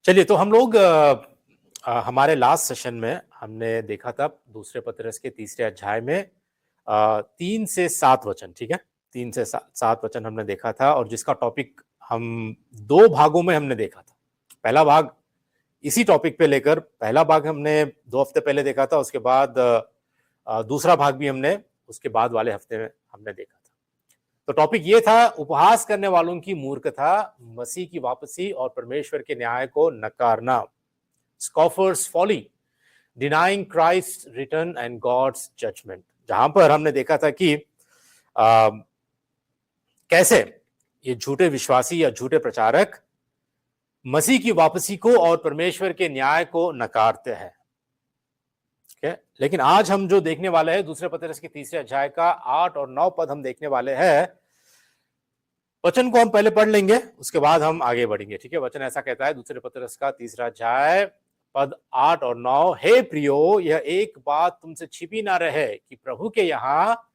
चलिए, तो हम लोग हमारे लास्ट सेशन में हमने देखा था दूसरे पतरस के तीसरे अध्याय में 3 से 7 वचन, ठीक है। 3 से 7 वचन हमने देखा था और जिसका टॉपिक हम 2 भागों में हमने देखा था। पहला भाग इसी टॉपिक पे लेकर पहला भाग हमने 2 हफ्ते पहले देखा था, उसके बाद दूसरा भाग भी हमने उसके बाद वाले हफ्ते में हमने देखा था। तो टॉपिक ये था, उपहास करने वालों की मूर्खता, मसीह की वापसी और परमेश्वर के न्याय को नकारना। Scoffers folly, denying Christ return and God's judgment. जहां पर हमने देखा था कि कैसे ये झूठे विश्वासी या झूठे प्रचारक मसीह की वापसी को और परमेश्वर के न्याय को नकारते हैं। लेकिन आज हम जो देखने वाले हैं दूसरे पतरस के तीसरे अध्याय का 8 और 9 पद हम देखने वाले हैं। वचन को हम पहले पढ़ लेंगे, उसके बाद हम आगे बढ़ेंगे, ठीक है। वचन ऐसा कहता है, दूसरे पतरस का तीसरा अध्याय पद 8 और 9। हे प्रियो, यह एक बात तुमसे छिपी ना रहे कि प्रभु के यहाँ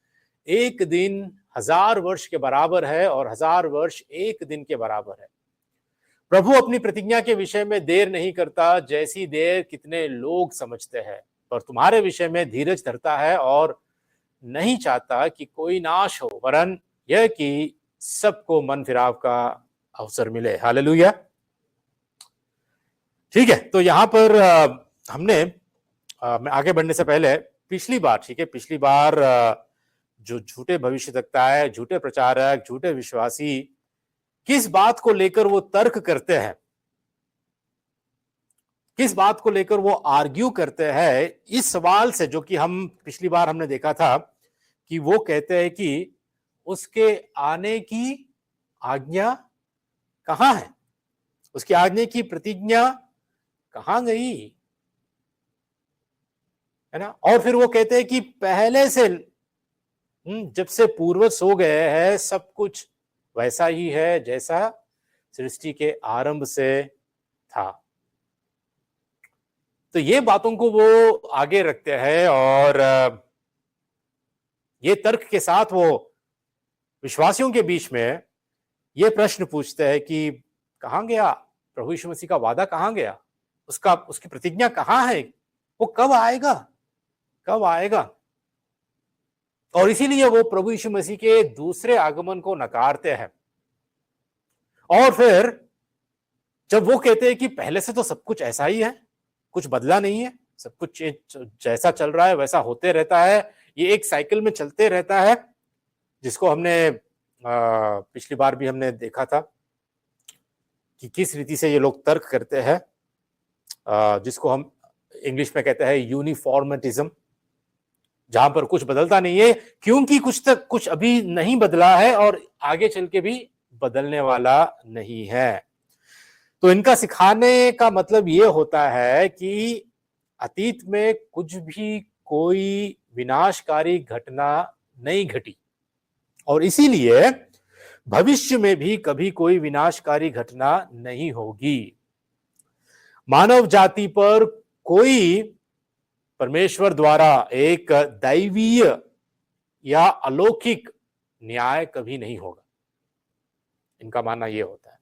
एक दिन 1000 वर्ष के बराबर है और 1000 वर्ष एक दिन के बराबर है। प्रभु अपनी प्रतिज्ञा के विषय में देर नहीं करता, जैसी देर कितने लोग समझते हैं, पर तुम्हारे विषय में धीरज धरता है और नहीं चाहता कि कोई नाश हो, वरन यह कि सबको मन फिराव का अवसर मिले। हालेलुया। ठीक है, तो यहां पर हमने मैं आगे बढ़ने से पहले पिछली बार, ठीक है, पिछली बार जो झूठे भविष्यवक्ता है, झूठे प्रचारक, झूठे विश्वासी किस बात को लेकर वो तर्क करते हैं, किस बात को लेकर वो आर्ग्यू करते हैं, इस सवाल से, जो कि हम पिछली बार हमने देखा था कि वो कहते हैं कि उसके आने की आज्ञा कहां है, उसकी आज्ञा की प्रतिज्ञा कहां गई, है ना। और फिर वो कहते हैं कि पहले से, जब से पूर्वज सो गए हैं, सब कुछ वैसा ही है जैसा सृष्टि के आरंभ से था। तो ये बातों को वो आगे रखते हैं और ये तर्क के साथ वो विश्वासियों के बीच में ये प्रश्न पूछते हैं कि कहां गया प्रभु यीशु मसीह का वादा, कहां गया, उसकी प्रतिज्ञा कहां है, वो कब आएगा, कब आएगा। और इसीलिए वो प्रभु यीशु मसीह के दूसरे आगमन को नकारते हैं। और फिर जब वो कहते हैं कि पहले से तो सब कुछ ऐसा ही है, कुछ बदला नहीं है, सब कुछ जैसा चल रहा है वैसा होते रहता है, ये एक साइकिल में चलते रहता है, जिसको हमने पिछली बार भी हमने देखा था कि किस रीति से ये लोग तर्क करते हैं, जिसको हम इंग्लिश में कहते हैं यूनिफॉर्मेटिज्म, जहां पर कुछ बदलता नहीं है क्योंकि कुछ अभी नहीं बदला है और आगे चल के भी बदलने वाला नहीं है। तो इनका सिखाने का मतलब ये होता है कि अतीत में कुछ भी कोई विनाशकारी घटना नहीं घटी और इसीलिए भविष्य में भी कभी कोई विनाशकारी घटना नहीं होगी। मानव जाति पर कोई परमेश्वर द्वारा एक दैवीय या अलौकिक न्याय कभी नहीं होगा, इनका मानना यह होता है।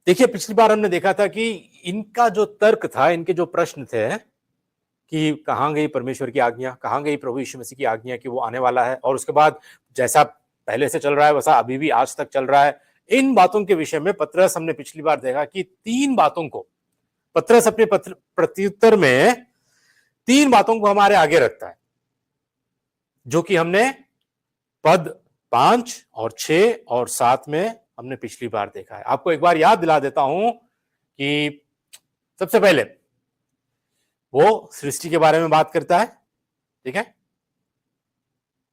देखिए, पिछली बार हमने देखा था कि इनका जो तर्क था, इनके जो प्रश्न थे कि कहां गई परमेश्वर की आज्ञा, कहां गई प्रभु यीशु मसीह की आज्ञा कि वो आने वाला है, और उसके बाद जैसा पहले से चल रहा है वैसा अभी भी आज तक चल रहा है। इन बातों के विषय में पतरस, हमने पिछली बार देखा कि 3 बातों को पतरस अपने प्रत्युत्तर में 3 बातों को हमारे आगे रखता है, जो कि हमने पद 5 और 6 और 7 में हमने पिछली बार देखा है। आपको एक बार याद दिला देता हूं कि सबसे पहले वो सृष्टि के बारे में बात करता है, ठीक है।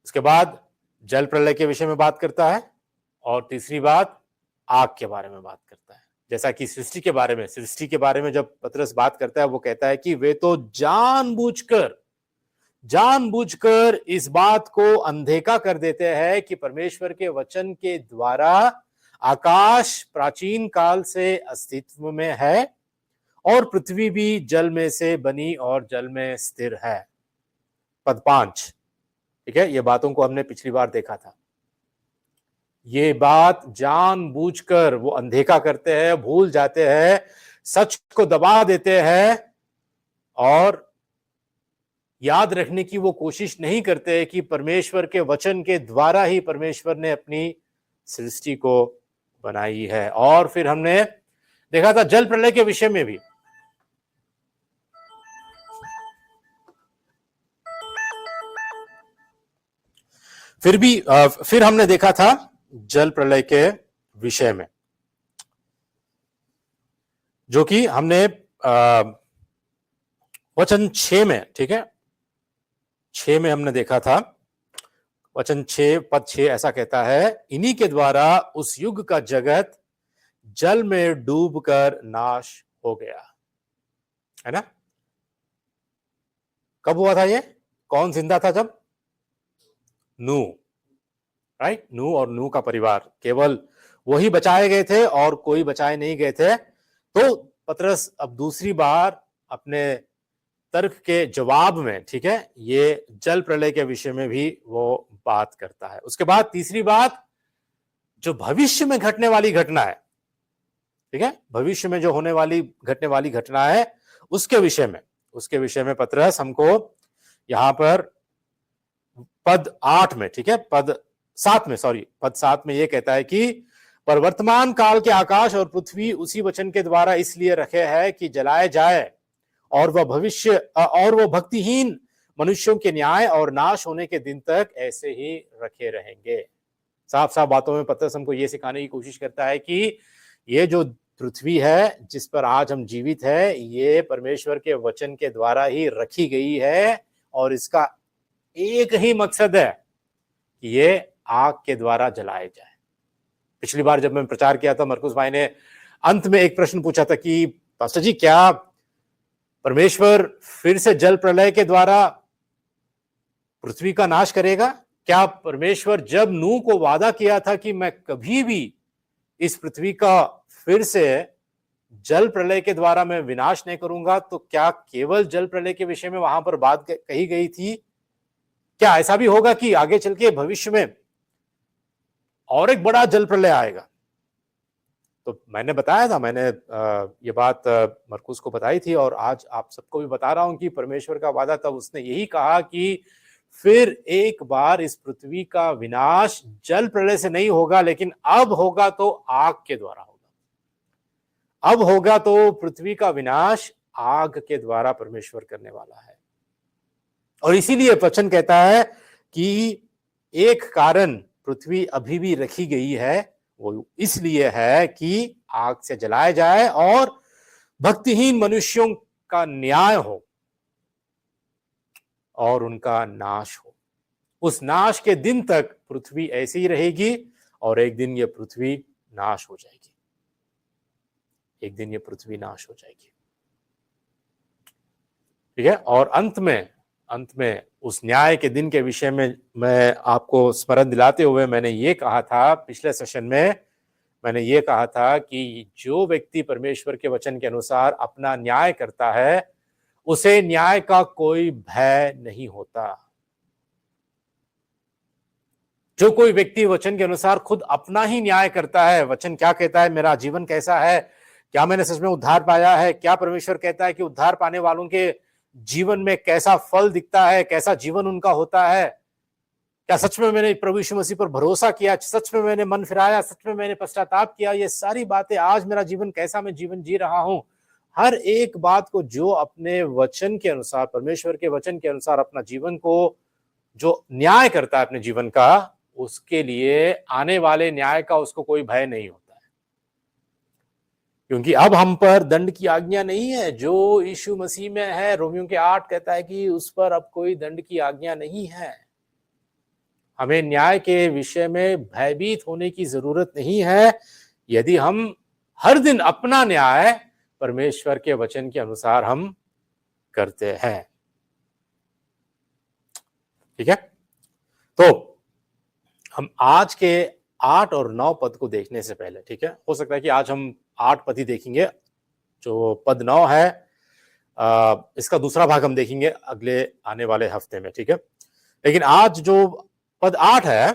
उसके बाद जल प्रलय के विषय में बात करता है और तीसरी बात आग के बारे में बात करता है। जैसा कि सृष्टि के बारे में जब पतरस बात करता है, वो कहता है कि वे तो जानबूझकर इस बात को अनदेखा कर देते हैं कि परमेश्वर के वचन के द्वारा आकाश प्राचीन काल से अस्तित्व में है और पृथ्वी भी जल में से बनी और जल में स्थिर है। पद 5, ठीक है। ये बातों को हमने पिछली बार देखा था। ये बात जानबूझकर वो अनदेखा करते हैं, भूल जाते हैं, सच को दबा देते हैं और याद रखने की वो कोशिश नहीं करते कि परमेश्वर के वचन के द्वारा ही परमेश्वर ने अपनी सृष्टि को बनाई है। और फिर हमने देखा था जल प्रलय के विषय में भी, फिर हमने देखा था जल प्रलय के विषय में, जो कि हमने वचन 6 में, ठीक है, 6 में हमने देखा था। वचन 6 पद 6 ऐसा कहता है, इन्हीं के द्वारा उस युग का जगत जल में डूबकर नाश हो गया, है ना। कब हुआ था ये? कौन जिंदा था जब? नू, राइट। नू और नू का परिवार, केवल वही बचाए गए थे और कोई बचाए नहीं गए थे। तो पतरस अब दूसरी बार अपने तर्क के जवाब में, ठीक है, ये जल प्रलय के विषय में भी वो बात करता है। उसके बाद तीसरी बात, जो भविष्य में घटने वाली घटना है, ठीक है, भविष्य में जो घटने वाली घटना है, उसके विषय में पतरस हमको यहां पर पद 8 में, ठीक है, पद 7 में ये कहता है कि पर वर्तमान काल के आकाश और पृथ्वी उसी वचन के द्वारा इसलिए रखे हैं कि जलाए जाए, और वह भक्तिहीन मनुष्यों के न्याय और नाश होने के दिन तक ऐसे ही रखे रहेंगे। साफ साफ बातों में पतरस हमको ये सिखाने की कोशिश करता है कि ये जो पृथ्वी है जिस पर आज हम जीवित है, ये परमेश्वर के वचन के द्वारा ही रखी गई है, और इसका एक ही मकसद है कि ये आग के द्वारा जलाए जाए। पिछली बार जब मैं प्रचार किया था, मरकुस भाई ने अंत में एक प्रश्न पूछा था कि पास्टर जी, क्या परमेश्वर फिर से जल प्रलय के द्वारा पृथ्वी का नाश करेगा? क्या परमेश्वर जब नूह को वादा किया था कि मैं कभी भी इस पृथ्वी का फिर से जल प्रलय के द्वारा मैं विनाश नहीं करूंगा, तो क्या केवल जल प्रलय के विषय में वहां पर बात कही गई थी? क्या ऐसा भी होगा कि आगे चल के भविष्य में और एक बड़ा जल प्रलय आएगा? तो मैंने बताया था, मैंने ये बात मरकुस को बताई थी, और आज आप सबको भी बता रहा हूं कि परमेश्वर का वादा तब उसने यही कहा कि फिर एक बार इस पृथ्वी का विनाश जल प्रलय से नहीं होगा, लेकिन अब होगा तो आग के द्वारा होगा। अब होगा तो पृथ्वी का विनाश आग के द्वारा परमेश्वर करने वाला है। और इसीलिए वचन कहता है कि एक कारण पृथ्वी अभी भी रखी गई है, वो इसलिए है कि आग से जलाया जाए और भक्तिहीन मनुष्यों का न्याय हो और उनका नाश हो। उस नाश के दिन तक पृथ्वी ऐसी ही रहेगी, और एक दिन ये पृथ्वी नाश हो जाएगी। एक दिन ये पृथ्वी नाश हो जाएगी, ठीक है। और अंत में उस न्याय के दिन के विषय में मैं आपको स्मरण दिलाते हुए मैंने ये कहा था, पिछले सेशन में मैंने ये कहा था कि जो व्यक्ति परमेश्वर के वचन के अनुसार अपना न्याय करता है, उसे न्याय का कोई भय नहीं होता। जो कोई व्यक्ति वचन के अनुसार खुद अपना ही न्याय करता है, वचन क्या कहता है, मेरा जीवन कैसा है, क्या मैंने सच में उद्धार पाया है, क्या परमेश्वर कहता है कि उद्धार पाने वालों के जीवन में कैसा फल दिखता है, कैसा जीवन उनका होता है, क्या सच में मैंने प्रभु यीशु मसीह पर भरोसा किया, सच में मैंने मन फिराया, सच में मैंने पश्चाताप किया, ये सारी बातें, आज मेरा जीवन कैसा मैं जीवन जी रहा हूं, हर एक बात को जो अपने वचन के अनुसार, परमेश्वर के वचन के अनुसार अपना जीवन को जो न्याय करता है अपने जीवन का, उसके लिए आने वाले न्याय का उसको कोई भय नहीं होता है। क्योंकि अब हम पर दंड की आज्ञा नहीं है, जो यीशु मसीह में है। रोमियों के 8 कहता है कि उस पर अब कोई दंड की आज्ञा नहीं है। हमें न्याय के विषय में भयभीत होने की जरूरत नहीं है, यदि हम हर दिन अपना न्याय परमेश्वर के वचन के अनुसार हम करते हैं, ठीक है। तो हम आज के 8 और 9 पद को देखने से पहले, ठीक है, हो सकता है कि आज हम 8 पद ही देखेंगे, जो पद 9 है इसका दूसरा भाग हम देखेंगे अगले आने वाले हफ्ते में, ठीक है। लेकिन आज जो पद 8 है,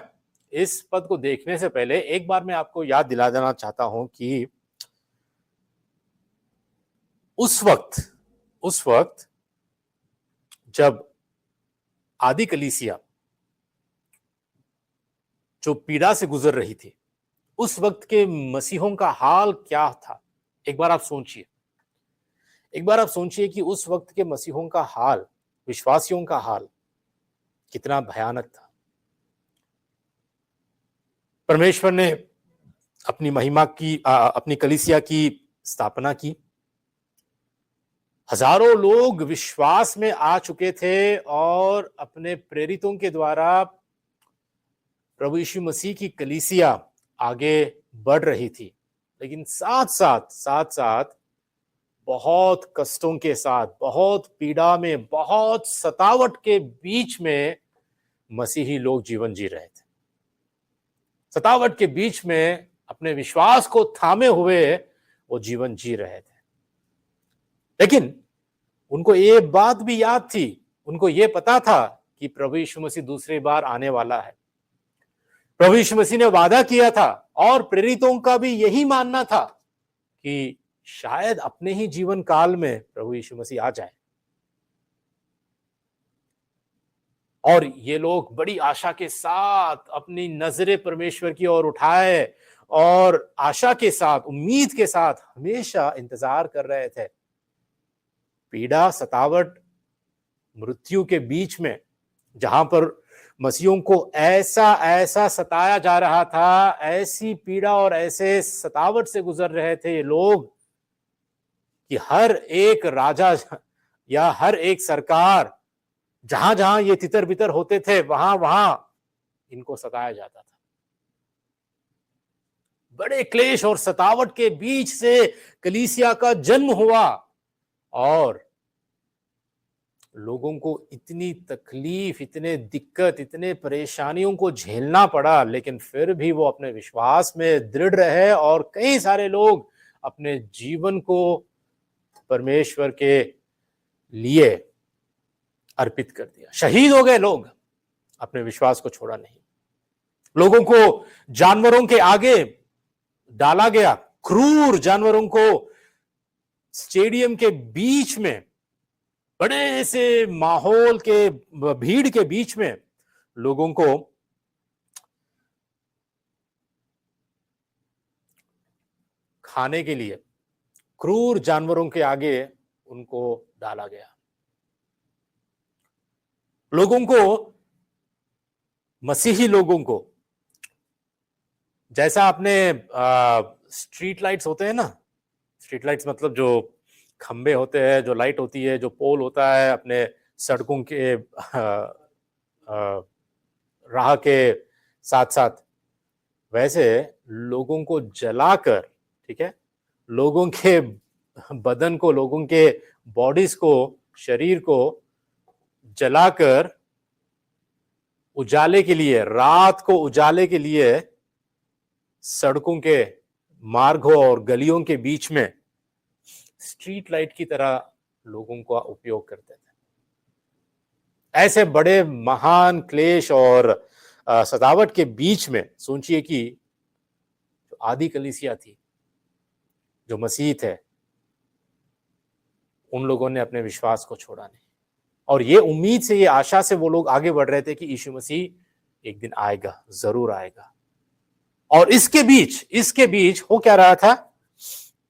इस पद को देखने से पहले एक बार मैं आपको याद दिला देना चाहता हूं कि उस वक्त जब आदि कलीसिया जो पीड़ा से गुजर रही थी, उस वक्त के मसीहों का हाल क्या था। एक बार आप सोचिए, कि उस वक्त के मसीहों का हाल, विश्वासियों का हाल कितना भयानक था। परमेश्वर ने अपनी महिमा की, अपनी कलीसिया की स्थापना की। हजारों लोग विश्वास में आ चुके थे और अपने प्रेरितों के द्वारा प्रभु यीशु मसीह की कलीसिया आगे बढ़ रही थी। लेकिन साथ साथ बहुत कष्टों के साथ, बहुत पीड़ा में, बहुत सतावट के बीच में मसीही लोग जीवन जी रहे थे। सतावट के बीच में अपने विश्वास को थामे हुए वो जीवन जी रहे थे। लेकिन उनको ये बात भी याद थी, उनको ये पता था कि प्रभु यीशु मसीह दूसरी बार आने वाला है। प्रभु यीशु मसीह ने वादा किया था और प्रेरितों का भी यही मानना था कि शायद अपने ही जीवन काल में प्रभु यीशु मसीह आ जाए। और ये लोग बड़ी आशा के साथ अपनी नजरें परमेश्वर की ओर उठाए और आशा के साथ, उम्मीद के साथ हमेशा इंतजार कर रहे थे। पीड़ा, सतावट, मृत्यु के बीच में जहां पर मसीहों को ऐसा सताया जा रहा था, ऐसी पीड़ा और ऐसे सतावट से गुजर रहे थे ये लोग कि हर एक राजा या हर एक सरकार, जहां जहां ये तितर बितर होते थे, वहां वहां इनको सताया जाता था। बड़े क्लेश और सतावट के बीच से कलीसिया का जन्म हुआ और लोगों को इतनी तकलीफ, इतने दिक्कत, इतने परेशानियों को झेलना पड़ा, लेकिन फिर भी वो अपने विश्वास में दृढ़ रहे और कई सारे लोग अपने जीवन को परमेश्वर के लिए अर्पित कर दिया। शहीद हो गए लोग, अपने विश्वास को छोड़ा नहीं। लोगों को जानवरों के आगे डाला गया, क्रूर जानवरों को स्टेडियम के बीच में, बड़े से माहौल के, भीड़ के बीच में लोगों को खाने के लिए क्रूर जानवरों के आगे उनको डाला गया। लोगों को, मसीही लोगों को, जैसा आपने स्ट्रीट लाइट्स होते हैं ना, स्ट्रीट लाइट्स मतलब जो खंबे होते हैं, जो लाइट होती है, जो पोल होता है अपने सड़कों के राह के साथ साथ, वैसे लोगों को जलाकर, ठीक है, लोगों के बदन को, लोगों के बॉडीज को, शरीर को जलाकर उजाले के लिए, रात को उजाले के लिए सड़कों के मार्गों और गलियों के बीच में स्ट्रीट लाइट की तरह लोगों का उपयोग करते थे। ऐसे बड़े महान क्लेश और सतावट के बीच में सोचिए कि जो आदि कलीसिया थी, जो मसीह थे, उन लोगों ने अपने विश्वास को छोड़ा नहीं और ये उम्मीद से, ये आशा से वो लोग आगे बढ़ रहे थे कि यीशु मसीह एक दिन आएगा, जरूर आएगा। और इसके बीच हो क्या रहा था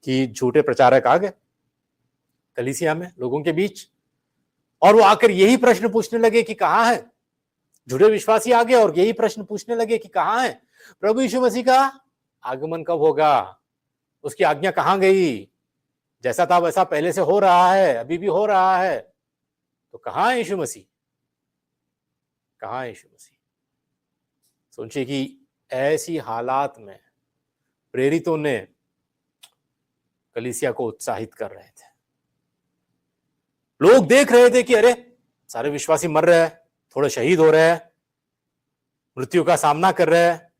कि झूठे प्रचारक आ गए कलीसिया में, लोगों के बीच, और वो आकर यही प्रश्न पूछने लगे कि कहां है, झूठे विश्वासी आ गए और यही प्रश्न पूछने लगे कि कहां है प्रभु यीशु मसीह का आगमन, कब होगा, उसकी आज्ञा कहां गई, जैसा था वैसा पहले से हो रहा है, अभी भी हो रहा है, तो कहां है यीशु मसीह, कहां है यीशु मसीह। सोचिए कि ऐसी हालात में प्रेरितों ने कलीसिया को उत्साहित कर रहे थे। लोग देख रहे थे कि अरे सारे विश्वासी मर रहे हैं, थोड़े शहीद हो रहे हैं, मृत्यु का सामना कर रहे हैं।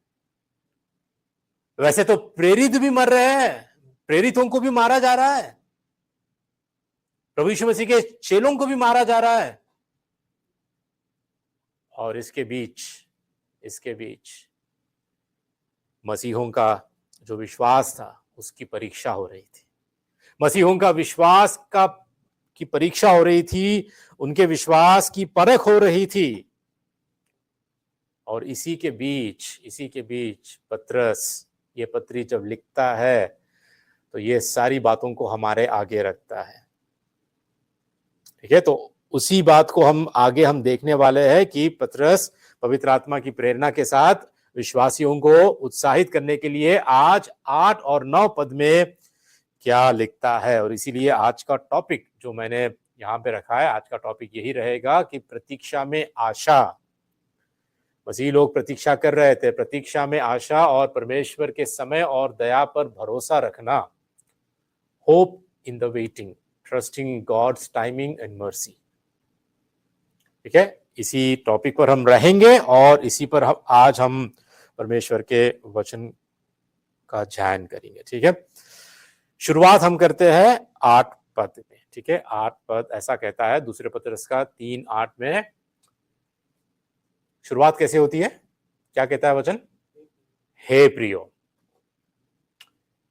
वैसे तो प्रेरित भी मर रहे हैं, प्रेरितों को भी मारा जा रहा है, प्रभु यीशु मसीह के चेलों को भी मारा जा रहा है। और इसके बीच मसीहों का जो विश्वास था उसकी परीक्षा हो रही थी। मसीहों का विश्वास की परीक्षा हो रही थी, उनके विश्वास की परख हो रही थी। और इसी के बीच पतरस ये पत्री जब लिखता है तो ये सारी बातों को हमारे आगे रखता है। ठीक है, तो उसी बात को हम देखने वाले हैं कि पतरस पवित्र आत्मा की प्रेरणा के साथ विश्वासियों को उत्साहित करने के लिए आज 8 और 9 पद में क्या लिखता है। और इसीलिए आज का टॉपिक जो मैंने यहाँ पे रखा है, आज का टॉपिक यही रहेगा कि प्रतीक्षा में आशा। मसीह लोग प्रतीक्षा कर रहे थे, प्रतीक्षा में आशा और परमेश्वर के समय और दया पर भरोसा रखना। Hope in the waiting, trusting God's timing and mercy. ठीक है, इसी टॉपिक पर हम रहेंगे और इसी पर आज हम परमेश्वर के वचन का ध्यान करेंगे। ठीक है, शुरुआत हम करते हैं 8 पद में। ठीक है, 8 पद ऐसा कहता है दूसरे पतरस का 3:8 में। शुरुआत कैसे होती है, क्या कहता है वचन? हे प्रियो,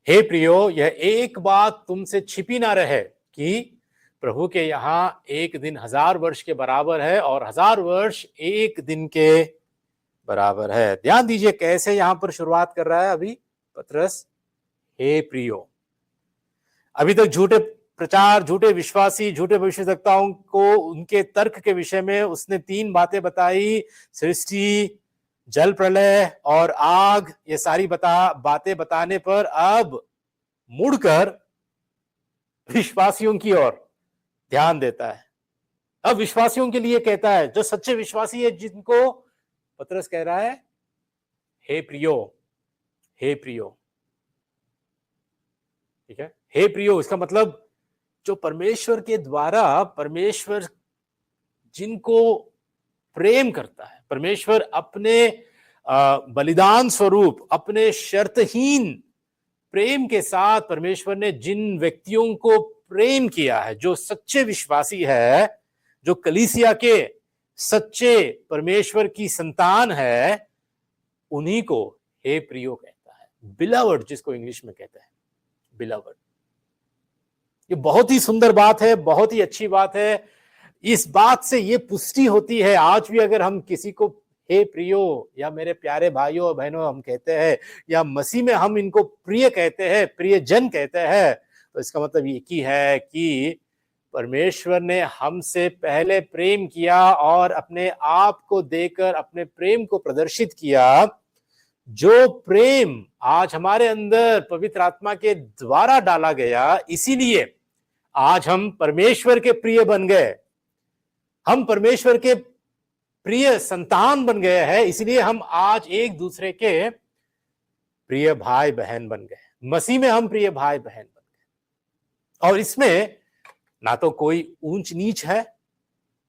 हे प्रियो, यह एक बात तुमसे छिपी ना रहे कि प्रभु के यहां एक दिन 1000 वर्ष के बराबर है और 1000 वर्ष एक दिन के बराबर है। ध्यान दीजिए कैसे यहां पर शुरुआत कर रहा है अभी पतरस, हे प्रियो। अभी तक झूठे प्रचार, झूठे विश्वासी, झूठे भविष्यवक्ताओं को उनके तर्क के विषय में उसने 3 बातें बताई, सृष्टि, जल प्रलय और आग। ये सारी बातें बताने पर अब मुड़कर विश्वासियों की ओर ध्यान देता है। अब विश्वासियों के लिए कहता है, जो सच्चे विश्वासी है, जिनको पतरस कह रहा है हे प्रियो, हे प्रियो। ठीक है, हे प्रियो, इसका मतलब जो परमेश्वर के द्वारा, परमेश्वर जिनको प्रेम करता है, परमेश्वर अपने बलिदान स्वरूप, अपने शर्तहीन प्रेम के साथ परमेश्वर ने जिन व्यक्तियों को प्रेम किया है, जो सच्चे विश्वासी है, जो कलीसिया के सच्चे परमेश्वर की संतान है, उन्हीं को हे प्रियो कहता है। बिलवड जिसको इंग्लिश में कहते हैं, बिलवड। ये बहुत ही सुंदर बात है, बहुत ही अच्छी बात है। इस बात से ये पुष्टि होती है, आज भी अगर हम किसी को हे प्रियो या मेरे प्यारे भाइयों और बहनों हम कहते हैं, या मसीह में हम इनको प्रिय कहते हैं, प्रियजन कहते हैं, तो इसका मतलब ये ही है कि परमेश्वर ने हमसे पहले प्रेम किया और अपने आप को देकर अपने प्रेम को प्रदर्शित किया। जो प्रेम आज हमारे अंदर पवित्र आत्मा के द्वारा डाला गया, इसीलिए आज हम परमेश्वर के प्रिय बन गए, हम परमेश्वर के प्रिय संतान बन गए हैं। इसलिए हम आज एक दूसरे के प्रिय भाई बहन बन गए, मसीह में हम प्रिय भाई बहन बन गए। और इसमें ना तो कोई ऊंच नीच है,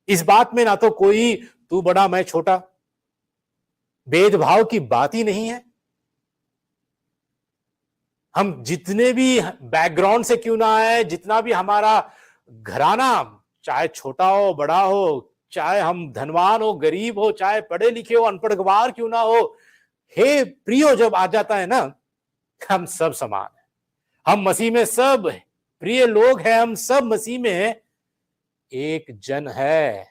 इस बात में ना तो कोई तू बड़ा मैं छोटा, भेदभाव की बात ही नहीं है। हम जितने भी बैकग्राउंड से क्यों ना आए, जितना भी हमारा घराना चाहे छोटा हो बड़ा हो, चाहे हम धनवान हो गरीब हो, चाहे पढ़े लिखे हो अनपढ़ गवार क्यों ना हो, हे प्रियो जब आ जाता है ना, हम सब समान हैं, हम मसीह में सब प्रिय लोग हैं, हम सब मसीह में एक जन है।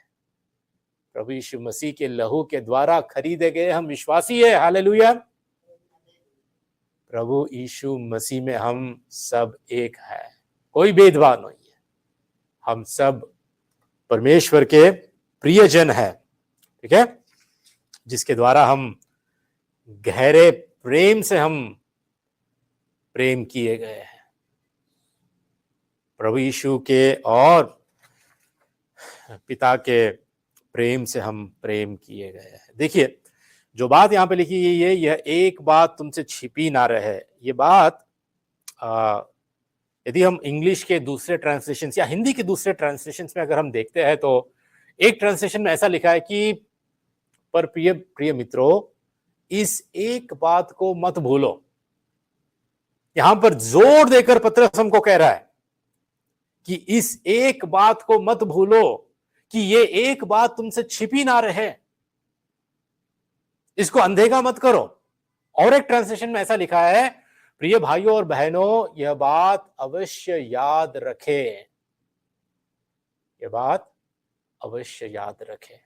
प्रभु यीशु मसीह के लहू के द्वारा खरीदे गए हम विश्वासी है। हालेलुया। प्रभु यीशु मसीह में हम सब एक है, कोई भेदभाव नहीं है, हम सब परमेश्वर के प्रियजन है। ठीक है, जिसके द्वारा हम गहरे प्रेम से हम प्रेम किए गए हैं, प्रभु यीशु के और पिता के प्रेम से हम प्रेम किए गए हैं। देखिए जो बात यहाँ पे लिखी गई है, यह एक बात तुमसे छिपी ना रहे। ये बात यदि हम इंग्लिश के दूसरे ट्रांसलेशन या हिंदी के दूसरे ट्रांसलेशन में अगर हम देखते हैं, तो एक ट्रांसलेशन में ऐसा लिखा है कि पर प्रिय मित्रों, इस एक बात को मत भूलो। यहां पर जोर देकर पतरस हमको कह रहा है कि इस एक बात को मत भूलो, कि ये एक बात तुमसे छिपी ना रहे, इसको अनदेखा मत करो और एक ट्रांसलेशन में ऐसा लिखा है, प्रिय भाइयों और बहनों, यह बात अवश्य याद रखें, यह बात अवश्य याद रखें,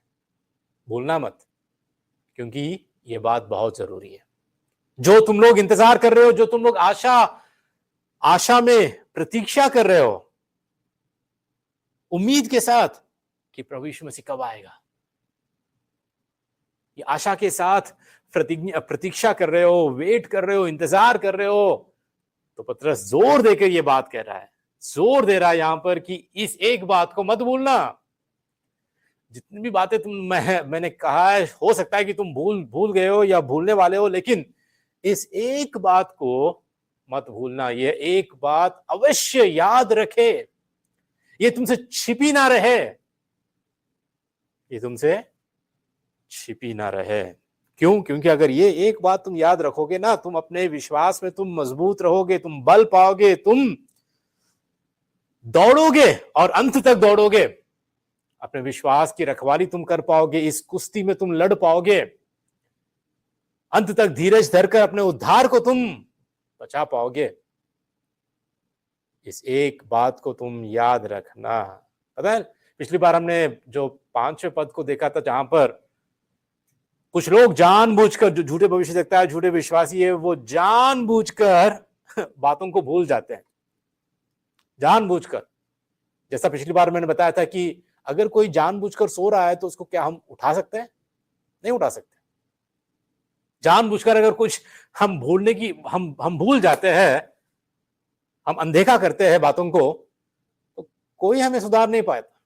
भूलना मत, क्योंकि यह बात बहुत जरूरी है। जो तुम लोग इंतजार कर रहे हो, जो तुम लोग आशा में प्रतीक्षा कर रहे हो, उम्मीद के साथ कि प्रभु यीशु मसीह कब आएगा, ये आशा के साथ प्रतीक्षा कर रहे हो, वेट कर रहे हो, इंतजार कर रहे हो, तो पतरस जोर देकर ये बात कह रहा है, जोर दे रहा है यहां पर कि इस एक बात को मत भूलना। जितनी भी बातें मैंने कहा है, हो सकता है कि तुम भूल गए हो या भूलने वाले हो, लेकिन इस एक बात को मत भूलना। ये एक बात अवश्य याद रखे, ये तुमसे छिपी ना रहे, ये तुमसे छिपी ना रहे। क्यों? क्योंकि अगर ये एक बात तुम याद रखोगे ना, तुम अपने विश्वास में तुम मजबूत रहोगे, तुम बल पाओगे, तुम दौड़ोगे और अंत तक दौड़ोगे, अपने विश्वास की रखवाली तुम कर पाओगे, इस कुश्ती में तुम लड़ पाओगे, अंत तक धीरज धरकर अपने उद्धार को तुम बचा पाओगे। इस एक बात को तुम याद रखना। पता है, पिछली बार हमने जो 5वें पद को देखा था, जहां पर कुछ लोग जानबूझकर, जो झूठे भविष्य देखता है, झूठे विश्वासी है, वो जानबूझकर बातों को भूल जाते हैं, जानबूझकर। जैसा पिछली बार मैंने बताया था कि अगर कोई जानबूझकर सो रहा है तो उसको क्या हम उठा सकते हैं? नहीं उठा सकते। जानबूझकर अगर कुछ हम भूलने की हम भूल जाते हैं, हम अनदेखा करते हैं बातों को, तो कोई हमें सुधार नहीं पाता,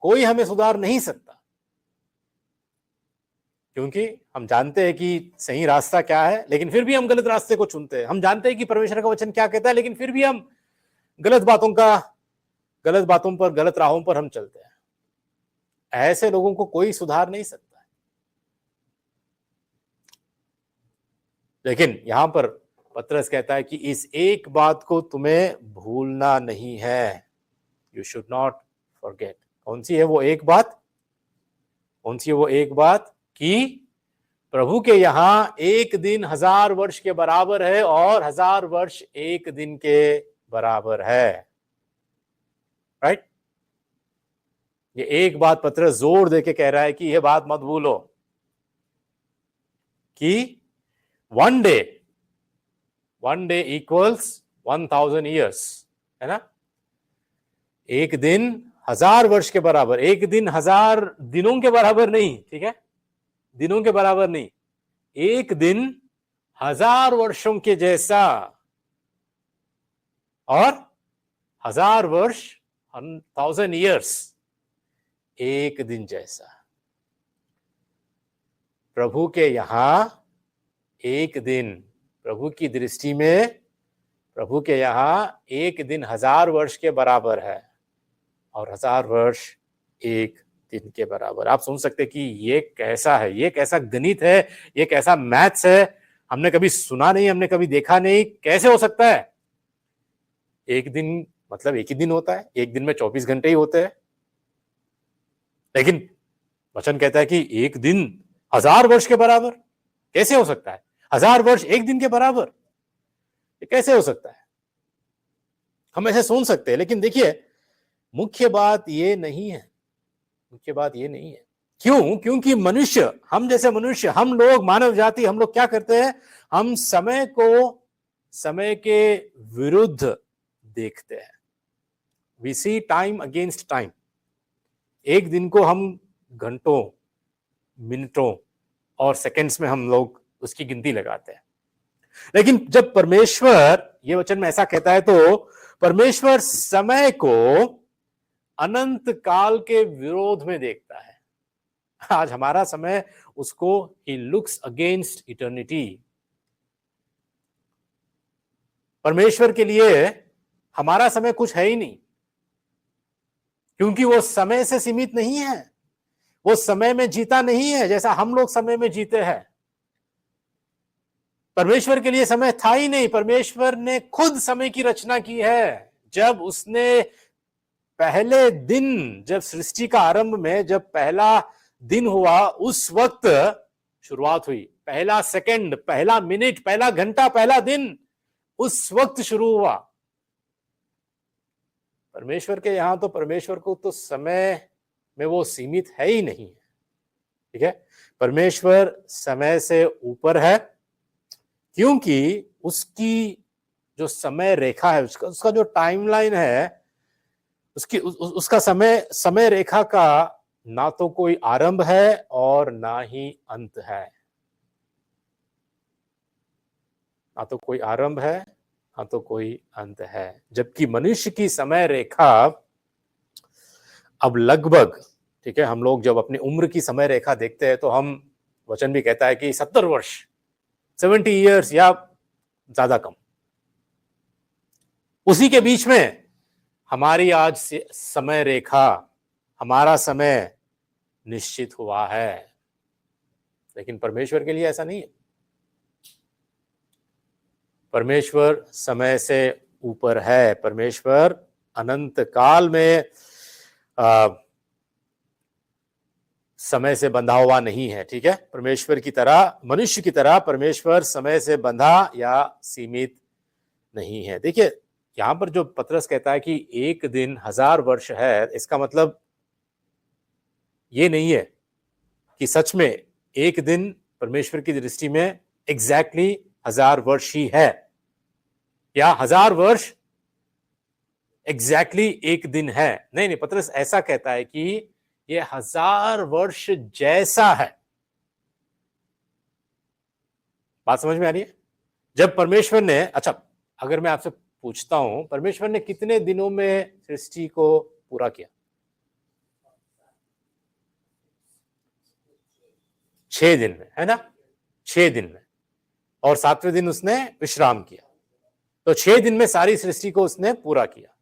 कोई हमें सुधार नहीं सकता, क्योंकि हम जानते हैं कि सही रास्ता क्या है, लेकिन फिर भी हम गलत रास्ते को चुनते हैं। हम जानते हैं कि परमेश्वर का वचन क्या कहता है, लेकिन फिर भी हम गलत बातों पर, गलत राहों पर हम चलते हैं। ऐसे लोगों को कोई सुधार नहीं सकता है। लेकिन यहां पर पतरस कहता है कि इस एक बात को तुम्हें भूलना नहीं है, यू शुड नॉट फॉरगेट। कौन सी है वो एक बात? कौन सी है वो एक बात? कि प्रभु के यहां एक दिन 1000 वर्ष के बराबर है और 1000 वर्ष एक दिन के बराबर है। राइट? ये एक बात पतरस जोर देके कह रहा है कि यह बात मत भूलो कि one day equals 1000 years, है ना? एक दिन 1000 वर्ष के बराबर, एक दिन 1000 दिनों के बराबर नहीं, ठीक है? दिनों के बराबर नहीं, एक दिन 1000 वर्षों के जैसा, और 1000 वर्ष 1000 years एक दिन जैसा। प्रभु के यहां एक दिन, प्रभु की दृष्टि में प्रभु के यहां एक दिन 1000 वर्ष के बराबर है और 1000 वर्ष एक दिन के बराबर। आप सुन सकते कि ये कैसा है, ये कैसा गणित है, ये कैसा मैथ्स है, हमने कभी सुना नहीं, हमने कभी देखा नहीं। कैसे हो सकता है? एक दिन मतलब एक ही दिन होता है, एक दिन में 24 घंटे ही होते हैं, लेकिन वचन कहता है कि एक दिन 1000 वर्ष के बराबर। कैसे हो सकता है 1000 वर्ष एक दिन के बराबर? ये कैसे हो सकता है? हम ऐसे सुन सकते हैं, लेकिन देखिए मुख्य बात ये नहीं है, मुख्य बात ये नहीं है। क्यों? क्योंकि मनुष्य, हम जैसे मनुष्य, हम लोग, मानव जाति, हम लोग क्या करते हैं? हम समय को समय के विरुद्ध देखते हैं। We see time against time. एक दिन को हम घंटों, मिनटों और सेकंड्स में हम लोग उसकी गिनती लगाते हैं। लेकिन जब परमेश्वर ये वचन में ऐसा कहता है, तो परमेश्वर समय को अनंत काल के विरोध में देखता है। आज हमारा समय उसको ही लुक्स अगेंस्ट इटर्निटी। परमेश्वर के लिए हमारा समय कुछ है ही नहीं, क्योंकि वो समय से सीमित नहीं है, वो समय में जीता नहीं है जैसा हम लोग समय में जीते हैं। परमेश्वर के लिए समय था ही नहीं। परमेश्वर ने खुद समय की रचना की है। जब उसने पहले दिन, जब सृष्टि का आरंभ में जब पहला दिन हुआ, उस वक्त शुरुआत हुई। पहला सेकंड, पहला मिनट, पहला घंटा, पहला दिन उस वक्त शुरू हुआ। परमेश्वर के यहां तो परमेश्वर को तो समय में वो सीमित है ही नहीं है। ठीक है, परमेश्वर समय से ऊपर है, क्योंकि उसकी जो समय रेखा है, उसका जो टाइमलाइन है, उसका समय रेखा का ना तो कोई आरंभ है और ना ही अंत है। ना तो कोई आरंभ है, ना तो कोई अंत है। जबकि मनुष्य की समय रेखा अब लगभग, ठीक है, हम लोग जब अपनी उम्र की समय रेखा देखते हैं तो हम, वचन भी कहता है कि 70 वर्ष, 70 ईयर्स या ज्यादा कम, उसी के बीच में हमारी आज समय रेखा, हमारा समय निश्चित हुआ है। लेकिन परमेश्वर के लिए ऐसा नहीं है। परमेश्वर समय से ऊपर है। परमेश्वर अनंत काल में समय से बंधा हुआ नहीं है। ठीक है, परमेश्वर की तरह, मनुष्य की तरह परमेश्वर समय से बंधा या सीमित नहीं है। देखिए, यहां पर जो पतरस कहता है कि एक दिन 1000 वर्ष है, इसका मतलब ये नहीं है कि सच में एक दिन परमेश्वर की दृष्टि में एग्जैक्टली 1000 वर्ष ही है, या 1000 वर्ष एग्जैक्टली एक दिन है। नहीं नहीं, पतरस ऐसा कहता है कि ये 1000 वर्ष जैसा है। बात समझ में आ रही है? जब परमेश्वर ने, अच्छा, अगर मैं आपसे पूछता हूं, परमेश्वर ने कितने दिनों में सृष्टि को पूरा किया? 6 दिन में, है ना? 6 दिन में, और 7वें दिन उसने विश्राम किया। तो 6 दिन में सारी सृष्टि को उसने पूरा किया।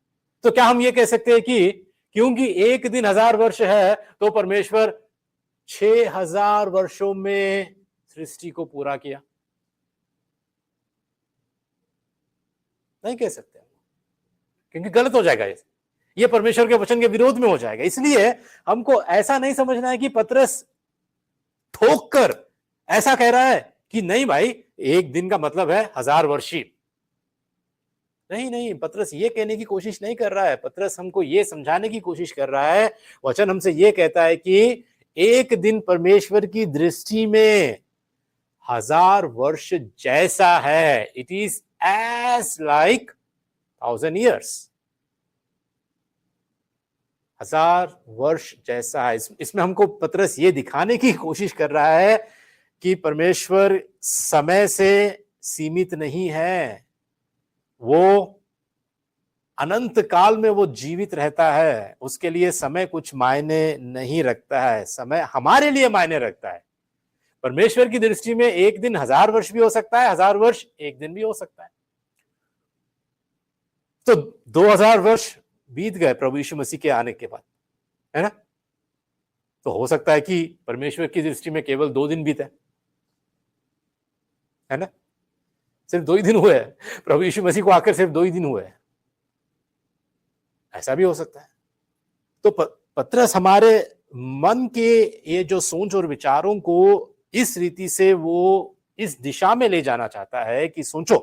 तो क्या हम ये कह सकते हैं कि क्योंकि एक दिन 1000 वर्ष है तो परमेश्वर 6000 वर्षों में सृष्टि को पूरा किया? नहीं कह सकते, क्योंकि गलत हो जाएगा। ये परमेश्वर के वचन के विरोध में हो जाएगा। इसलिए हमको ऐसा नहीं समझना है कि पतरस ठोक कर ऐसा कह रहा है कि नहीं भाई, एक दिन का मतलब है 1000 वर्षी। नहीं नहीं, पतरस ये कहने की कोशिश नहीं कर रहा है। पतरस हमको ये समझाने की कोशिश कर रहा है, वचन हमसे ये कहता है कि एक दिन परमेश्वर की दृष्टि में 1000 वर्ष जैसा है। It is as like 1000 years. 1000 वर्ष जैसा है। इसमें हमको पतरस ये दिखाने की कोशिश कर रहा है कि परमेश्वर समय से सीमित नहीं है। वो अनंत काल में वो जीवित रहता है। उसके लिए समय कुछ मायने नहीं रखता है, समय हमारे लिए मायने रखता है। परमेश्वर की दृष्टि में एक दिन 1000 वर्ष भी हो सकता है, 1000 वर्ष एक दिन भी हो सकता है। तो 2000 वर्ष बीत गए प्रभु यीशु मसीह के आने के बाद, है ना? तो हो सकता है कि परमेश्वर की दृष्टि में केवल 2 दिन बीते, है ना? सिर्फ 2 ही दिन हुए हैं, प्रभु यीशु मसीह को आकर सिर्फ 2 ही दिन हुए हैं, ऐसा भी हो सकता है। तो पतरस हमारे मन के ये जो सोच और विचारों को इस रीति से वो इस दिशा में ले जाना चाहता है कि सोचो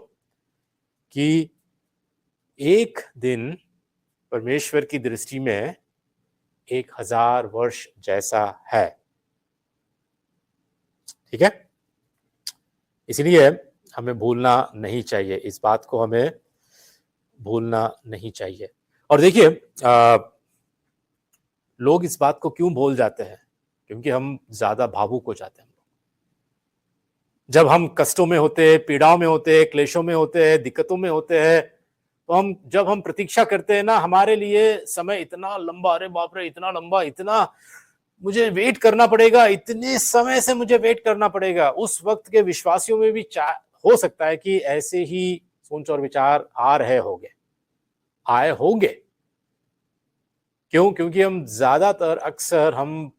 कि एक दिन परमेश्वर की दृष्टि में 1000 वर्ष जैसा है। ठीक है, इसलिए हमें भूलना नहीं चाहिए, इस बात को हमें भूलना नहीं चाहिए। और देखिए, लोग इस बात को क्यों भूल जाते हैं? क्योंकि हम ज्यादा भावुक हो जाते हैं। जब हम कष्टों में होते हैं, पीड़ाओं में होते हैं, क्लेशों में होते हैं, दिक्कतों में होते हैं, तो जब हम प्रतीक्षा करते हैं ना, हमारे लिए समय इतना लंबा, अरे बाप रे, इतना लंबा, इतना मुझे वेट करना पड़ेगा, इतने समय से मुझे वेट करना पड़ेगा। उस वक्त के विश्वासियों में भी हो सकता है कि ऐसे ही सोच और विचार आए होंगे। क्यों? क्योंकि हम ज्यादातर अक्सर हम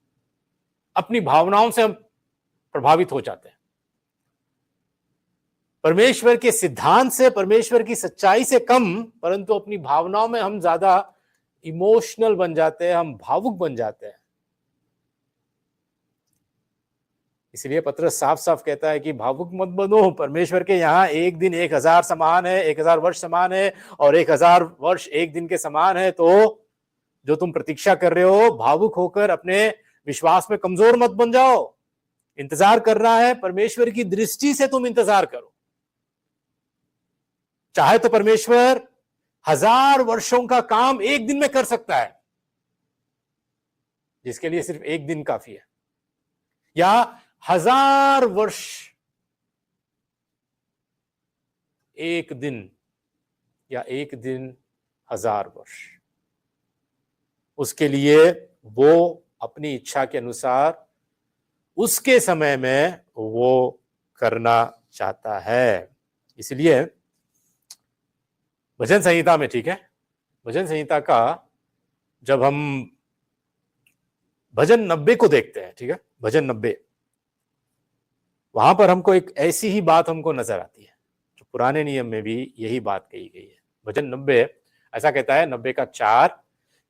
अपनी भावनाओं से हम प्रभावित हो जाते हैं। परमेश्वर के सिद्धांत से, परमेश्वर की सच्चाई से कम, परंतु अपनी भावनाओं में हम ज्यादा इमोशनल बन जाते हैं, हम भावुक बन जाते हैं। इसलिए पतरस साफ साफ कहता है कि भावुक मत बनो, परमेश्वर के यहाँ एक दिन 1000 समान है, 1000 वर्ष समान है, और 1000 वर्ष एक दिन के समान है। तो जो तुम प्रतीक्षा कर रहे हो, भावुक होकर अपने विश्वास में कमजोर मत बन जाओ। इंतजार करना है, परमेश्वर की दृष्टि से तुम इंतजार करो। चाहे तो परमेश्वर 1000 वर्षों का काम एक दिन में कर सकता है, जिसके लिए सिर्फ एक दिन काफी है, या 1000 वर्ष एक दिन, या एक दिन 1000 वर्ष। उसके लिए वो अपनी इच्छा के अनुसार उसके समय में वो करना चाहता है। इसलिए भजन संहिता में, ठीक है, भजन संहिता का जब हम भजन 90 को देखते हैं, ठीक है, भजन 90, वहां पर हमको एक ऐसी ही बात हमको नजर आती है जो पुराने नियम में भी यही बात कही गई है। भजन 90 ऐसा कहता है, 90 का 4,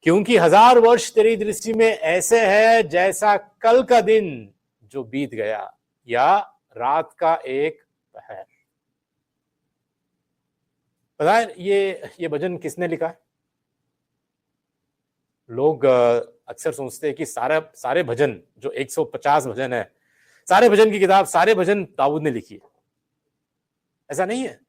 क्योंकि 1000 वर्ष तेरी दृष्टि में ऐसे है जैसा कल का दिन जो बीत गया, या रात का एक पहर। पता है ये भजन किसने लिखा है? लोग अक्सर सोचते हैं कि सारे भजन जो 150 भजन है, सारे भजन की किताब, सारे भजन दाऊद ने लिखी है। ऐसा नहीं है।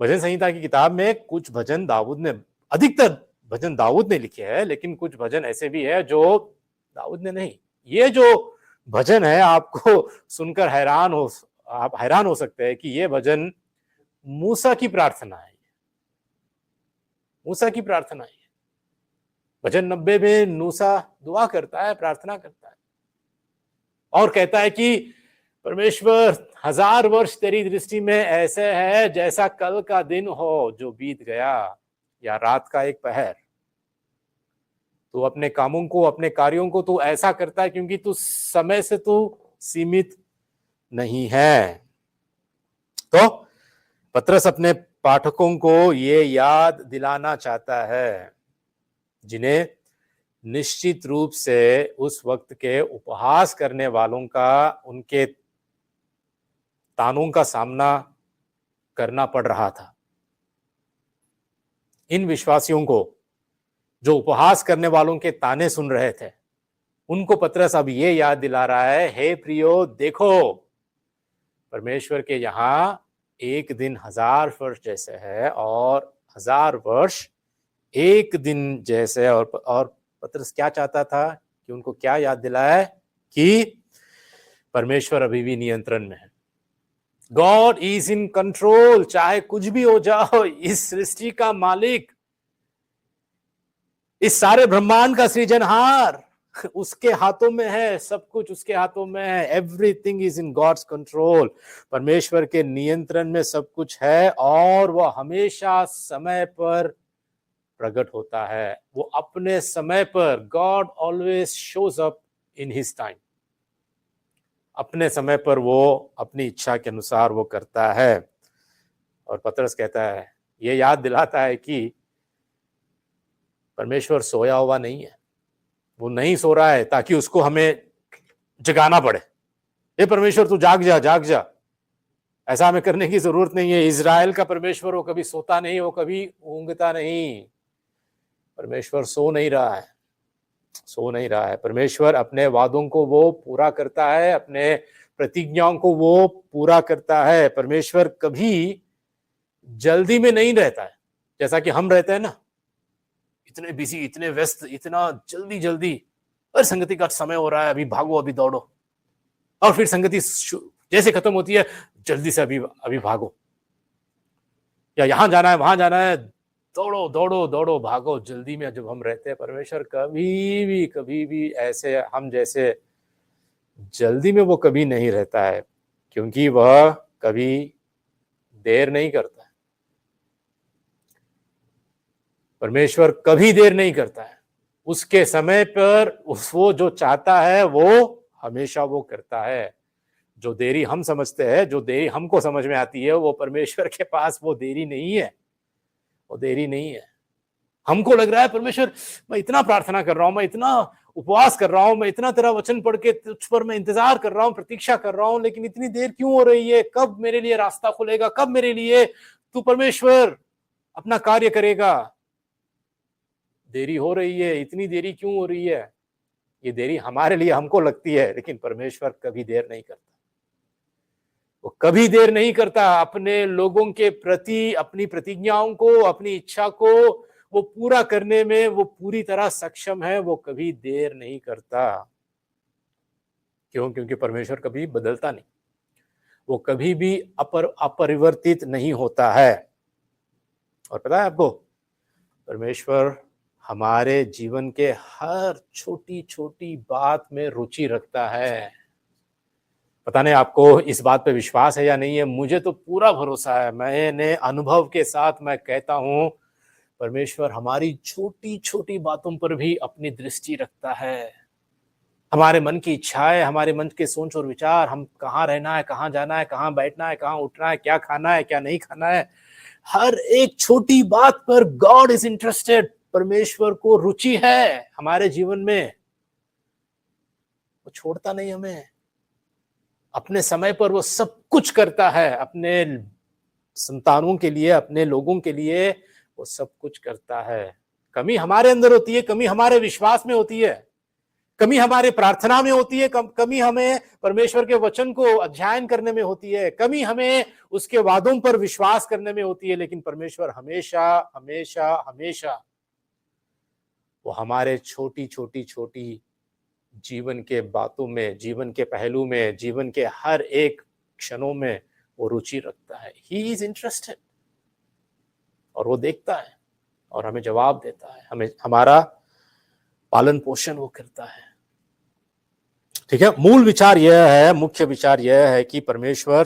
भजन संहिता की किताब में कुछ भजन दाऊद ने, अधिकतर भजन दाऊद ने लिखे हैं, लेकिन कुछ भजन ऐसे भी है जो दाऊद ने नहीं। ये जो भजन है, आपको सुनकर आप हैरान हो सकते हैं कि ये भजन मूसा की प्रार्थना है। मूसा की प्रार्थना है। भजन 90 में मूसा दुआ करता है, प्रार्थना करता है, और कहता है कि परमेश्वर 1000 वर्ष तेरी दृष्टि में ऐसे है जैसा कल का दिन हो जो बीत गया, या रात का एक पहर। तू अपने कामों को, अपने कार्यों को तू ऐसा करता है क्योंकि तू समय से तू सीमित नहीं है। तो पतरस अपने पाठकों को ये याद दिलाना चाहता है, जिन्हें निश्चित रूप से उस वक्त के उपहास करने वालों का, उनके तानों का सामना करना पड़ रहा था। इन विश्वासियों को, जो उपहास करने वालों के ताने सुन रहे थे, उनको पतरस अब ये याद दिला रहा है, हे प्रियो, देखो परमेश्वर के यहां एक दिन 1000 वर्ष जैसे है, और 1000 वर्ष एक दिन जैसे। और पतरस क्या चाहता था कि उनको क्या याद दिलाए कि परमेश्वर अभी भी नियंत्रण में है। God is in control. चाहे कुछ भी हो जाओ, इस सृष्टि का मालिक, इस सारे ब्रह्मांड का सृजनहार, उसके हाथों में है, सब कुछ उसके हाथों में है। Everything is in God's control. परमेश्वर के नियंत्रण में सब कुछ है, और वह हमेशा समय पर प्रकट होता है। वो अपने समय पर, God always shows up in his time. अपने समय पर वो अपनी इच्छा के अनुसार वो करता है। और पतरस कहता है, ये याद दिलाता है कि परमेश्वर सोया हुआ नहीं है। वो नहीं सो रहा है ताकि उसको हमें जगाना पड़े। ये परमेश्वर तू जाग जा, जाग जा, ऐसा हमें करने की जरूरत नहीं है। इजराइल का परमेश्वर वो कभी सोता नहीं, वो कभी ऊंघता नहीं। परमेश्वर सो नहीं रहा है, सो नहीं रहा है। परमेश्वर अपने वादों को वो पूरा करता है, अपने प्रतिज्ञाओं को वो पूरा करता है। परमेश्वर कभी जल्दी में नहीं रहता है, जैसा कि हम रहते हैं ना, इतने बिजी, इतने व्यस्त, इतना जल्दी जल्दी, और संगति का समय हो रहा है, अभी भागो, अभी दौड़ो, और फिर संगति जैसे खत्म होती है, जल्दी से अभी भागो, या यहां जाना है, वहां जाना है, दौड़ो दौड़ो दौड़ो, भागो, जल्दी में जब हम रहते हैं। परमेश्वर कभी भी ऐसे हम जैसे जल्दी में वो कभी नहीं रहता है, क्योंकि वह कभी देर नहीं करता है। परमेश्वर कभी देर नहीं करता है। उसके समय पर वो जो चाहता है वो हमेशा वो करता है। जो देरी हम समझते हैं, जो देरी हमको समझ में आती है, वो परमेश्वर के पास वो देरी नहीं है, वो देरी नहीं है। हमको लग रहा है परमेश्वर, मैं इतना प्रार्थना कर रहा हूं, मैं इतना उपवास कर रहा हूं, मैं इतना तेरा वचन पढ़ के तुझ पर मैं इंतजार कर रहा हूं, प्रतीक्षा कर रहा हूं, लेकिन इतनी देर क्यों हो रही है? कब मेरे लिए रास्ता खुलेगा? कब मेरे लिए तू परमेश्वर अपना कार्य करेगा? देरी हो रही है, इतनी देरी क्यों हो रही है? ये देरी हमारे लिए हमको लगती है, लेकिन परमेश्वर कभी देर नहीं करता। वो कभी देर नहीं करता अपने लोगों के प्रति, अपनी प्रतिज्ञाओं को, अपनी इच्छा को वो पूरा करने में वो पूरी तरह सक्षम है। वो कभी देर नहीं करता। क्यों? क्योंकि परमेश्वर कभी बदलता नहीं, वो कभी भी अपरिवर्तित नहीं होता है। और पता है आपको, परमेश्वर हमारे जीवन के हर छोटी छोटी बात में रुचि रखता है। पता नहीं आपको इस बात पे विश्वास है या नहीं है, मुझे तो पूरा भरोसा है। मैंने अनुभव के साथ मैं कहता हूं, परमेश्वर हमारी छोटी छोटी बातों पर भी अपनी दृष्टि रखता है। हमारे मन की इच्छाएं, हमारे मन के सोच और विचार, हम कहाँ रहना है, कहाँ जाना है, कहाँ बैठना है, कहाँ उठना है, क्या खाना है, क्या नहीं खाना है, हर एक छोटी बात पर गॉड इज इंटरेस्टेड। परमेश्वर को रुचि है हमारे जीवन में। वो छोड़ता नहीं हमें। अपने समय पर वो सब कुछ करता है, अपने संतानों के लिए, अपने लोगों के लिए वो सब कुछ करता है। कमी हमारे अंदर होती है, कमी हमारे विश्वास में होती है, कमी हमारे प्रार्थना में होती है, कमी हमें परमेश्वर के वचन को अध्ययन करने में होती है, कमी हमें उसके वादों पर विश्वास करने में होती है। लेकिन परमेश्वर हमेशा हमेशा हमेशा वो हमारे छोटी छोटी छोटी जीवन के बातों में, जीवन के पहलू में, जीवन के हर एक क्षणों में वो रुचि रखता है। ही इज इंटरेस्टेड, और वो देखता है और हमें जवाब देता है, हमें हमारा पालन पोषण वो करता है। ठीक है, मूल विचार यह है, मुख्य विचार यह है कि परमेश्वर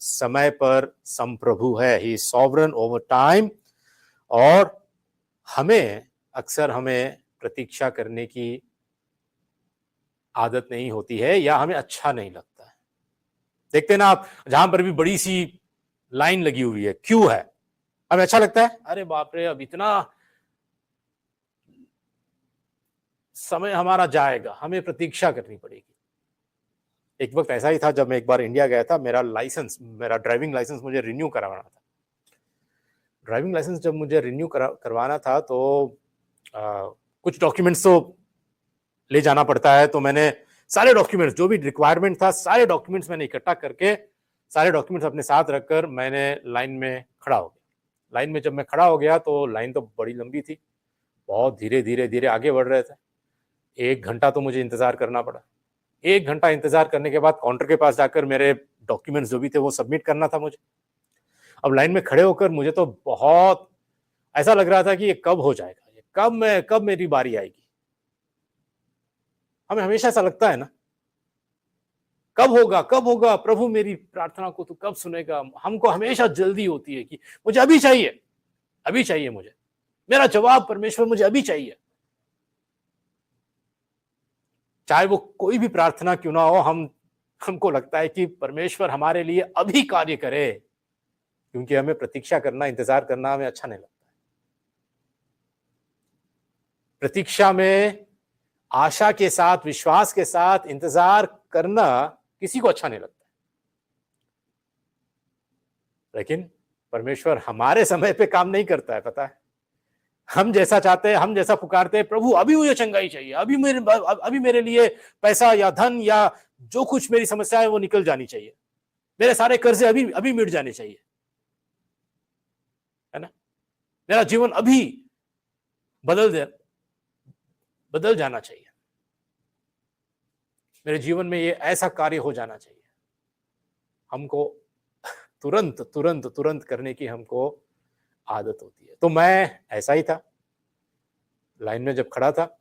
समय पर संप्रभु है। He is sovereign over time. और अक्सर हमें प्रतीक्षा करने की आदत नहीं होती है, या हमें अच्छा नहीं लगता है। देखते ना आप, जहां पर भी बड़ी सी लाइन लगी हुई है, क्यों है, हमें अच्छा लगता है, अरे बाप रे अब इतना समय हमारा जाएगा, हमें प्रतीक्षा करनी पड़ेगी। एक वक्त ऐसा ही था जब मैं एक बार इंडिया गया था, मेरा ड्राइविंग लाइसेंस मुझे रिन्यू करवाना था। ड्राइविंग लाइसेंस जब मुझे रिन्यू करवाना था तो कुछ डॉक्यूमेंट्स तो ले जाना पड़ता है। तो मैंने सारे डॉक्यूमेंट्स, जो भी रिक्वायरमेंट था, सारे डॉक्यूमेंट्स मैंने इकट्ठा करके, सारे डॉक्यूमेंट्स अपने साथ रखकर मैंने लाइन में खड़ा हो गया। लाइन में जब मैं खड़ा हो गया तो लाइन तो बड़ी लंबी थी, बहुत धीरे धीरे धीरे आगे बढ़ रहे थे। 1 घंटा तो मुझे इंतजार करना पड़ा। 1 घंटा इंतजार करने के बाद काउंटर के पास जाकर मेरे डॉक्यूमेंट्स जो भी थे वो सबमिट करना था मुझे। अब लाइन में खड़े होकर मुझे तो बहुत ऐसा लग रहा था कि ये कब हो जाएगा, ये कब मेरी बारी आएगी। हमें हमेशा ऐसा लगता है ना, कब होगा प्रभु, मेरी प्रार्थना को तू कब सुनेगा। हमको हमेशा जल्दी होती है कि मुझे अभी चाहिए मुझे मेरा जवाब, परमेश्वर मुझे अभी चाहिए। चाहे वो कोई भी प्रार्थना क्यों ना हो, हमको लगता है कि परमेश्वर हमारे लिए अभी कार्य करे, क्योंकि हमें प्रतीक्षा करना, इंतजार करना हमें अच्छा नहीं लगता। प्रतीक्षा में आशा के साथ, विश्वास के साथ इंतजार करना किसी को अच्छा नहीं लगता। लेकिन परमेश्वर हमारे समय पे काम नहीं करता है, पता है। हम जैसा चाहते हैं, हम जैसा पुकारते हैं, प्रभु अभी मुझे चंगाई चाहिए, अभी मेरे लिए पैसा या धन या जो कुछ मेरी समस्या है वो निकल जानी चाहिए, मेरे सारे कर्जे अभी मिट जाने चाहिए, है ना। मेरा जीवन अभी बदल जाना चाहिए, मेरे जीवन में ये ऐसा कार्य हो जाना चाहिए। हमको तुरंत तुरंत तुरंत करने की हमको आदत होती है। तो मैं ऐसा ही था। लाइन में जब खड़ा था,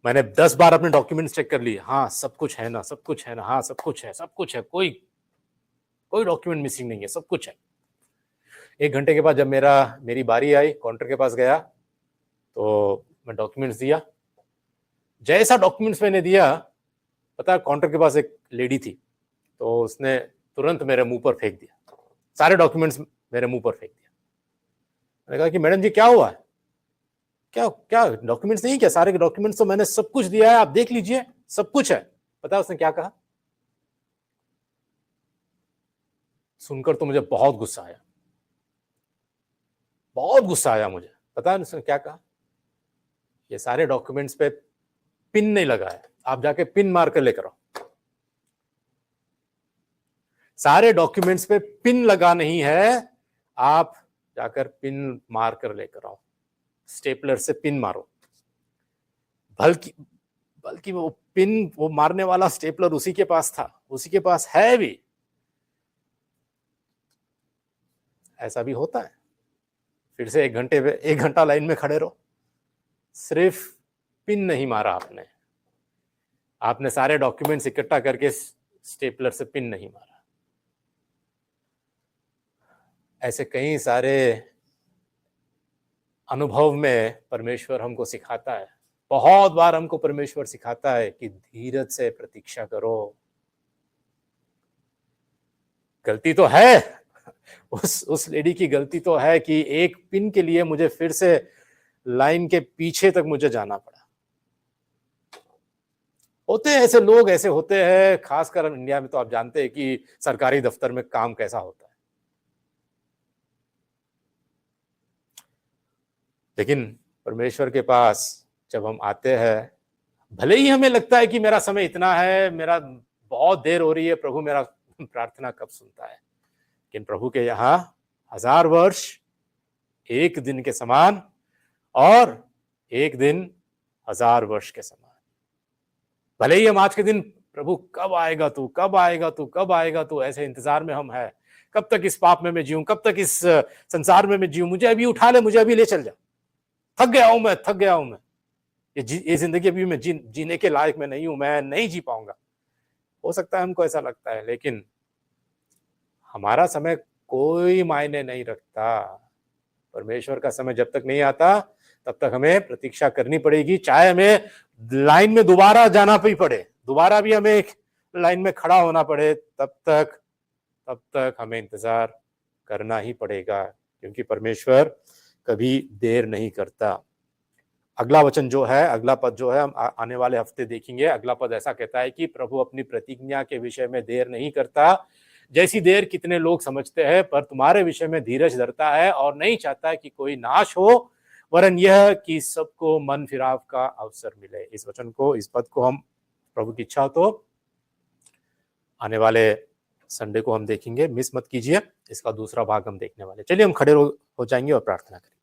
मैंने 10 बार अपने डॉक्यूमेंट्स चेक कर लिए। हाँ सब कुछ है ना, सब कुछ है ना, हाँ सब कुछ है, कोई डॉक्यूमेंट मिसिंग नहीं है, सब कुछ है। 1 घंटे के बाद जब मेरी बारी आई, काउंटर के पास गया तो मैं डॉक्यूमेंट्स दिया। जैसा डॉक्यूमेंट्स मैंने दिया, पता है, काउंटर के पास एक लेडी थी, तो उसने तुरंत मेरे मुंह पर फेंक दिया, सारे डॉक्यूमेंट्स मेरे मुंह पर फेंक दिया। मैंने कहा कि मैडम जी क्या हुआ है? क्या क्या डॉक्यूमेंट्स नहीं, क्या सारे डॉक्यूमेंट्स तो मैंने सब कुछ दिया है, आप देख लीजिए, सब कुछ है। पता है उसने क्या कहा? सुनकर तो मुझे बहुत गुस्सा आया, बहुत गुस्सा आया मुझे। पता है उसने क्या कहा? ये सारे डॉक्यूमेंट्स पे पिन नहीं लगा है, आप जाके पिन मार कर लेकर आओ। सारे डॉक्यूमेंट्स पे पिन लगा नहीं है, आप जाकर पिन मार कर लेकर आओ, स्टेपलर से पिन मारो। बल्कि बल्कि वो पिन, वो मारने वाला स्टेपलर उसी के पास था, उसी के पास है भी। ऐसा भी होता है। फिर से 1 घंटा लाइन में खड़े रहो, सिर्फ पिन नहीं मारा आपने, आपने सारे डॉक्यूमेंट्स इकट्ठा करके स्टेपलर से पिन नहीं मारा। ऐसे कई सारे अनुभव में परमेश्वर हमको सिखाता है। बहुत बार हमको परमेश्वर सिखाता है कि धीरज से प्रतीक्षा करो। गलती तो है, उस लेडी की गलती तो है कि एक पिन के लिए मुझे फिर से लाइन के पीछे तक मुझे जाना पड़ा। होते हैं ऐसे लोग, ऐसे होते हैं, खासकर इंडिया में तो आप जानते हैं कि सरकारी दफ्तर में काम कैसा होता है। लेकिन परमेश्वर के पास जब हम आते हैं, भले ही हमें लगता है कि मेरा समय इतना है, मेरा बहुत देर हो रही है, प्रभु मेरा प्रार्थना कब सुनता है, लेकिन प्रभु के यहाँ 1000 वर्ष एक दिन के समान, और एक दिन 1000 वर्ष के समान। भले ही हम आज के दिन प्रभु कब आएगा तू, कब आएगा तू, कब आएगा तू, ऐसे इंतजार में हम है, कब तक इस पाप में मैं जीऊं, कब तक इस संसार में मैं जीऊं, मुझे अभी उठा ले, मुझे अभी ले चल जा, थक गया हूं मैं, थक गया हूं मैं, ये जिंदगी अभी मैं जीने के लायक मैं नहीं हूं, मैं नहीं जी पाऊंगा। हो सकता है हमको ऐसा लगता है, लेकिन हमारा समय कोई मायने नहीं रखता। परमेश्वर का समय जब तक नहीं आता तब तक हमें प्रतीक्षा करनी पड़ेगी, चाहे हमें लाइन में दोबारा जाना भी पड़े, दोबारा भी हमें एक लाइन में खड़ा होना पड़े, तब तक हमें इंतजार करना ही पड़ेगा, क्योंकि परमेश्वर कभी देर नहीं करता। अगला वचन जो है, अगला पद जो है, हम आने वाले हफ्ते देखेंगे। अगला पद ऐसा कहता है कि प्रभु अपनी प्रतिज्ञा के विषय में देर नहीं करता, जैसी देर कितने लोग समझते हैं, पर तुम्हारे विषय में धीरज धरता है और नहीं चाहता कि कोई नाश हो, वरन यह कि सबको मन फिराव का अवसर मिले। इस वचन को, इस पद को हम, प्रभु की इच्छा हो तो आने वाले संडे को हम देखेंगे, मिस मत कीजिए। इसका दूसरा भाग हम देखने वाले। चलिए हम खड़े हो जाएंगे और प्रार्थना करेंगे।